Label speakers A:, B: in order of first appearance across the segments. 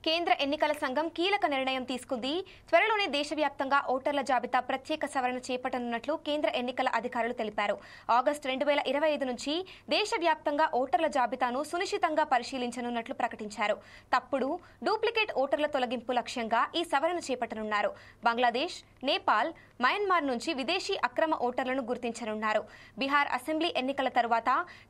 A: కేంద్ర ఎన్నికల సంఘం కీలక నిర్ణయం తీసుకుంది. త్వరలోనే దేశవ్యాప్తంగా ఓటర్ల జాబితా ప్రత్యేక సవరణ చేపట్టనున్నట్లు కేంద్ర ఎన్నికల అధికారులు తెలిపారు. ఆగస్టు 2025 నుంచి దేశవ్యాప్తంగా ఓటర్ల జాబితాను సునిశ్చితంగా పరిశీలించనున్నట్లు ప్రకటించారు. తప్పుడు, డూప్లికేట్ ఓటర్ల తొలగింపు లక్ష్యంగా ఈ సవరణ చేపట్టనున్నారు. బంగ్లాదేశ్, నేపాల్, మయన్మార్ నుంచి విదేశీ అక్రమ ఓటర్లను గుర్తించనున్నారు. బీహార్ అసెంబ్లీ ఎన్నికల తరువాత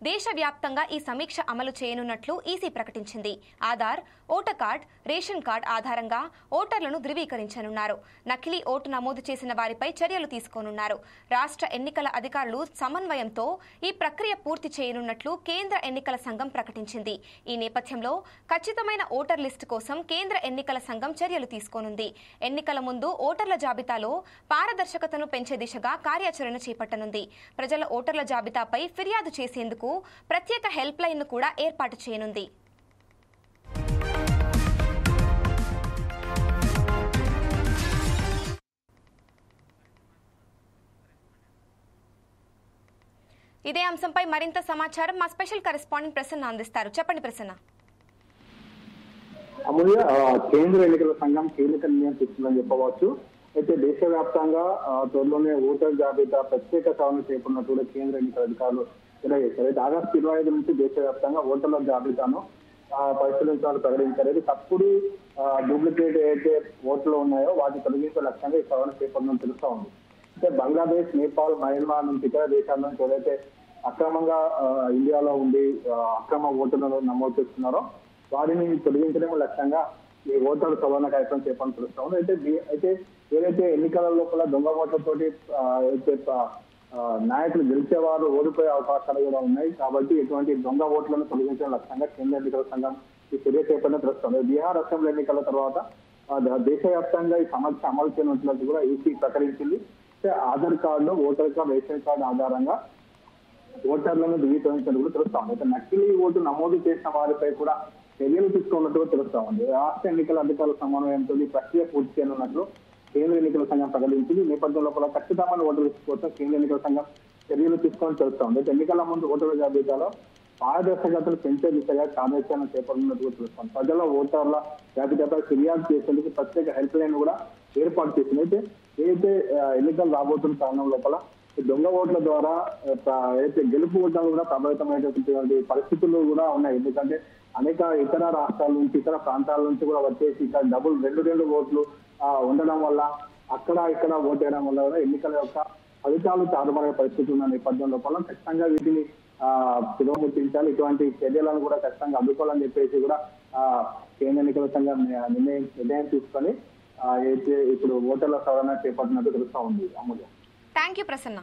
A: దేశవ్యాప్తంగా ఈ సమీక్ష అమలు చేయనున్నట్లు ఈసీ ప్రకటించింది. Aadhaar, voter card, ration card ఆధారంగా ఓటర్లను ధృవీకరించనున్నారు. నకిలీ ఓటు నమోదు చేసిన వారిపై చర్యలు తీసుకోనున్నారు. రాష్ట్ర ఎన్నికల అధికారులు సమన్వయంతో ఈ ప్రక్రియ పూర్తి చేయనున్నట్లు కేంద్ర ఎన్నికల సంఘం ప్రకటించింది. ఈ నేపథ్యంలో ఖచ్చితమైన ఓటర్ లిస్టు కోసం కేంద్ర ఎన్నికల సంఘం చర్యలు తీసుకోనుంది. ఎన్నికల ముందు ఓటర్ల జాబితాలో పారదర్శకతను పెంచే దిశగా కార్యాచరణ చేపట్టనుంది. ప్రజల ఓటర్ల జాబితాపై ఫిర్యాదు చేసేందుకు ప్రత్యేక హెల్ప్ లైన్ ను కూడా ఏర్పాటు చేయనుంది. ఇదే అంశంపై మరింత సమాచారం మా స్పెషల్ కరెస్పాండెంట్ ప్రసన్న అందిస్తారు. చెప్పండి ప్రసన్న.
B: అమూల్య, కేంద్ర ఎన్నికల సంఘం కీలక నిర్ణయం తీసుకుందని చెప్పవచ్చు. అయితే దేశవ్యాప్తంగా త్వరలోనే ఓటర్ జాబితా ప్రత్యేక సవరణ చేపట్టినట్టు కేంద్ర ఎన్నికల అధికారులు తెలియజేశారు. అయితే ఆగస్టు 25 నుంచి దేశవ్యాప్తంగా ఓటర్ల జాబితాను పరిశీలించాలని ప్రకటించారు. తప్పుడు, డూప్లికేట్ ఏదైతే ఓట్లు ఉన్నాయో వాటి తొలగించే లక్ష్యంగా ఈ సవరణ చేపట్టడం తెలుస్తా ఉంది. అంటే బంగ్లాదేశ్, నేపాల్, మయన్మార్ నుంచి ఇతర దేశాల నుంచి ఏదైతే అక్రమంగా ఇండియాలో ఉండి అక్రమ ఓటర్లను నమోదు చేస్తున్నారో వారిని తొలగించడం లక్ష్యంగా ఈ ఓటర్ల సవరణ కార్యక్రమం చేపట్టడం తెలుస్తా ఉంది. అయితే ఏదైతే ఎన్నికల లోపల దొంగ ఓట్లతోటి అయితే నాయకులు గెలిచేవారు ఓడిపోయే అవకాశాలు కూడా ఉన్నాయి. కాబట్టి ఇటువంటి దొంగ ఓట్లను తొలగించడం లక్ష్యంగా కేంద్ర ఎన్నికల సంఘం ఈ చర్య చేపట్టడం తెలుస్తుంది. బీహార్ అసెంబ్లీ ఎన్నికల తర్వాత దేశవ్యాప్తంగా ఈ సమస్య అమలు చేయనున్నట్లు కూడా ఈసీ ప్రకటించింది. Aadhaar card, voter card, ration card ఆధారంగా ఓటర్లను ధృవీకరించడం కూడా తెలుస్తా ఉంది. అయితే నకిలీ ఓటు నమోదు చేసిన వారిపై కూడా చర్యలు తీసుకున్నట్టుగా తెలుస్తా ఉంది. రాష్ట్ర ఎన్నికల అధికారుల సమన్వయంతో ఈ ప్రక్రియ పూర్తి చేయనున్నట్లు కేంద్ర ఎన్నికల సంఘం ప్రకటించింది. ఈ నేపథ్యంలో కూడా ఖచ్చితమైన ఓటర్ల కోసం కేంద్ర ఎన్నికల సంఘం చర్యలు తీసుకొని తెలుస్తా ఉంది. ఎన్నికల ముందు ఓటర్ల జాబితాలో పారదర్శకతను పెంచే దిశగా కార్యాచరణ చేపట్టినట్టుగా తెలుస్తాం. ప్రజల ఓటర్ల జాబితాపై ఫిర్యాదు చేసేందుకు ప్రత్యేక హెల్ప్ లైన్ కూడా ఏర్పాటు చేసింది. అయితే ఏదైతే ఎన్నికలు రాబోతున్న కారణం లోపల దొంగ ఓట్ల ద్వారా ఏదైతే గెలుపు ఓట్లను కూడా ప్రభావితమైనటువంటి పరిస్థితులు కూడా ఉన్నాయి. ఎందుకంటే అనేక ఇతర రాష్ట్రాల నుంచి, ఇతర ప్రాంతాల నుంచి కూడా వచ్చేసి ఇక్కడ రెండు ఓట్లు ఉండడం వల్ల అక్కడ ఇక్కడ ఓటేయడం వల్ల కూడా ఎన్నికల యొక్క ఫలితాలు తారుమారే పరిస్థితి ఉన్న నేపథ్యం లోపల ఖచ్చితంగా వీటిని పునఃముద్రించాలి. ఇటువంటి చర్యలను కూడా ఖచ్చితంగా అడ్డుకోవాలని చెప్పేసి కూడా కేంద్ర ఎన్నికల సంఘం నిర్ణయం తీసుకొని అయితే ఇప్పుడు ఓటర్ల సవరణ చేపట్టినట్టు తెలుస్తా ఉంది. అమూల్య.
A: Thank you Prasanna.